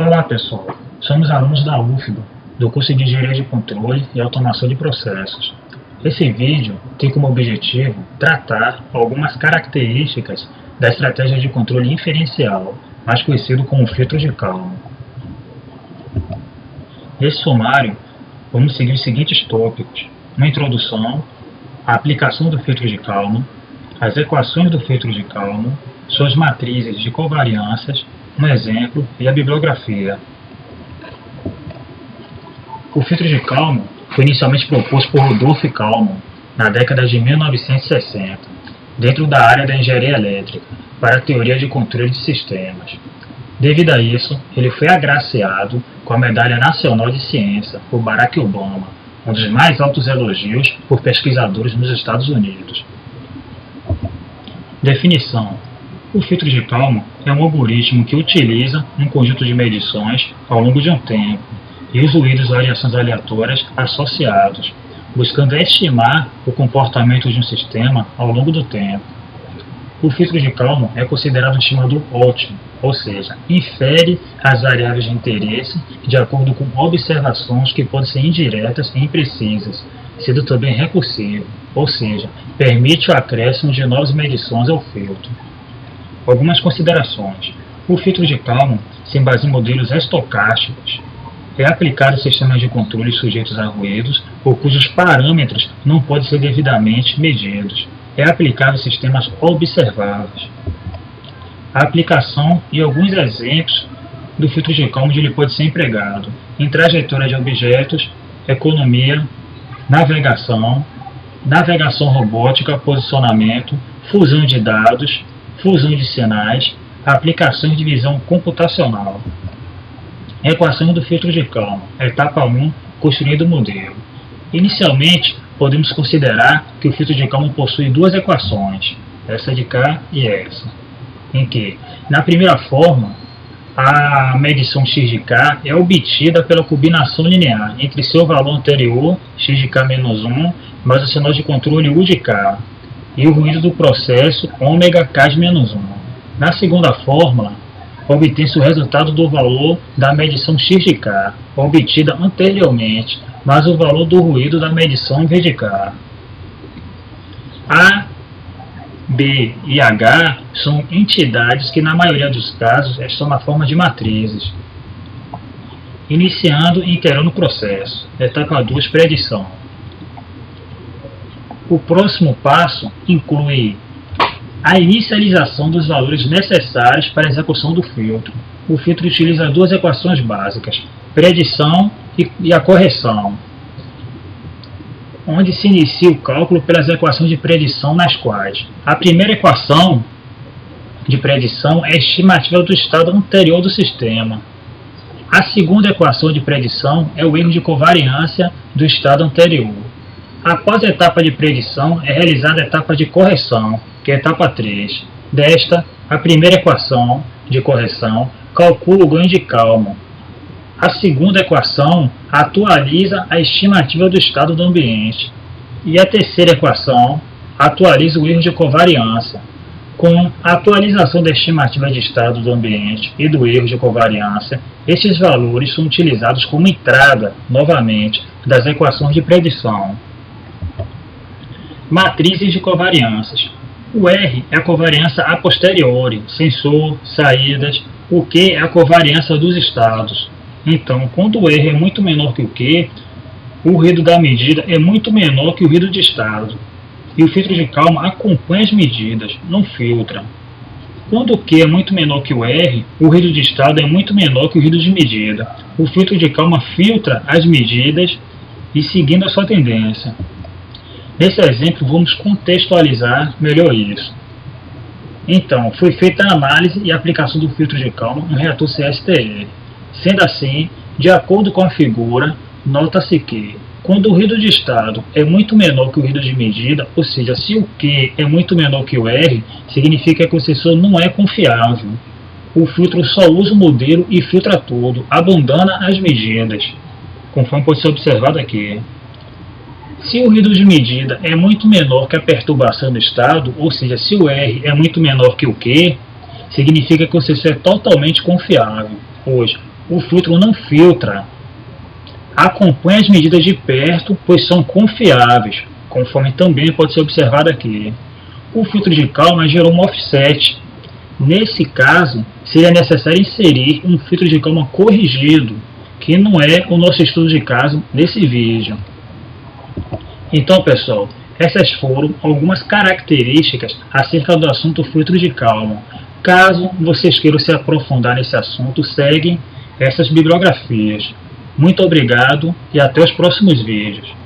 Olá pessoal, somos alunos da UFBA, do curso de Engenharia de Controle e Automação de Processos. Esse vídeo tem como objetivo tratar algumas características da estratégia de controle inferencial, mais conhecido como filtro de Kalman. Nesse sumário, vamos seguir os seguintes tópicos: uma introdução, a aplicação do filtro de Kalman, as equações do filtro de Kalman, suas matrizes de covariâncias, um exemplo e a bibliografia. O filtro de Kalman foi inicialmente proposto por Rudolf Kalman na década de 1960, dentro da área da engenharia elétrica, para a teoria de controle de sistemas. Devido a isso, ele foi agraciado com a Medalha Nacional de Ciência por Barack Obama, um dos mais altos elogios por pesquisadores nos Estados Unidos. Definição: o filtro de Kalman é um algoritmo que utiliza um conjunto de medições ao longo de um tempo e os ruídos e variações aleatórias associados, buscando estimar o comportamento de um sistema ao longo do tempo. O filtro de Kalman é considerado um estimador ótimo, ou seja, infere as variáveis de interesse de acordo com observações que podem ser indiretas e imprecisas, sendo também recursivo, ou seja, permite o acréscimo de novas medições ao filtro. Algumas considerações: o filtro de Kalman se baseia em modelos estocásticos. É aplicado a sistemas de controle sujeitos a ruídos ou cujos parâmetros não podem ser devidamente medidos. É aplicado a sistemas observáveis. A aplicação e alguns exemplos do filtro de Kalman onde ele pode ser empregado em trajetória de objetos, economia, navegação, navegação robótica, posicionamento, fusão de dados, fusão de sinais, aplicações de visão computacional. Equação do filtro de Kalman. Etapa 1. Construindo o modelo. Inicialmente, podemos considerar que o filtro de Kalman possui duas equações, essa de cá e essa, em que, na primeira forma, a medição x de k é obtida pela combinação linear entre seu valor anterior, x de k menos 1, mais o sinal de controle u de k, e o ruído do processo ômega k de menos 1. Na segunda fórmula, obtém-se o resultado do valor da medição x de k, obtida anteriormente, mais o valor do ruído da medição v de k. A, B e H são entidades que, na maioria dos casos, estão na forma de matrizes. Iniciando e iterando o processo. Etapa 2. Predição. O próximo passo inclui a inicialização dos valores necessários para a execução do filtro. O filtro utiliza duas equações básicas, predição e a correção, onde se inicia o cálculo pelas equações de predição, nas quais a primeira equação de predição é a estimativa do estado anterior do sistema. A segunda equação de predição é o erro de covariância do estado anterior. Após a etapa de predição, é realizada a etapa de correção, que é a etapa 3. Desta, a primeira equação de correção calcula o ganho de Kalman. A segunda equação atualiza a estimativa do estado do ambiente. E a terceira equação atualiza o erro de covariância. Com a atualização da estimativa de estado do ambiente e do erro de covariância, esses valores são utilizados como entrada, novamente, das equações de predição. Matrizes de covariâncias. O R é a covariância a posteriori, sensor, saídas. O Q é a covariância dos estados. Então, quando o R é muito menor que o Q, o ruído da medida é muito menor que o ruído de estado. E o filtro de Kalman acompanha as medidas, não filtra. Quando o Q é muito menor que o R, o ruído de estado é muito menor que o ruído de medida. O filtro de Kalman filtra as medidas e seguindo a sua tendência. Nesse exemplo, vamos contextualizar melhor isso. Então, foi feita a análise e aplicação do filtro de Kalman no reator CSTR. Sendo assim, de acordo com a figura, nota-se que, quando o ruído de estado é muito menor que o ruído de medida, ou seja, se o Q é muito menor que o R, significa que o sensor não é confiável. O filtro só usa o modelo e filtra tudo, abandona as medidas, conforme pode ser observado aqui. Se o ruído de medida é muito menor que a perturbação do estado, ou seja, se o R é muito menor que o Q, significa que o sensor é totalmente confiável, pois O filtro não filtra. Acompanhe as medidas de perto, pois são confiáveis, conforme também pode ser observado aqui. O filtro de calma gerou um offset. Nesse caso, seria necessário inserir um filtro de calma corrigido, que não é o nosso estudo de caso nesse vídeo. Então, pessoal, essas foram algumas características acerca do assunto filtro de calma. Caso vocês queiram se aprofundar nesse assunto, seguem essas bibliografias. Muito obrigado e até os próximos vídeos.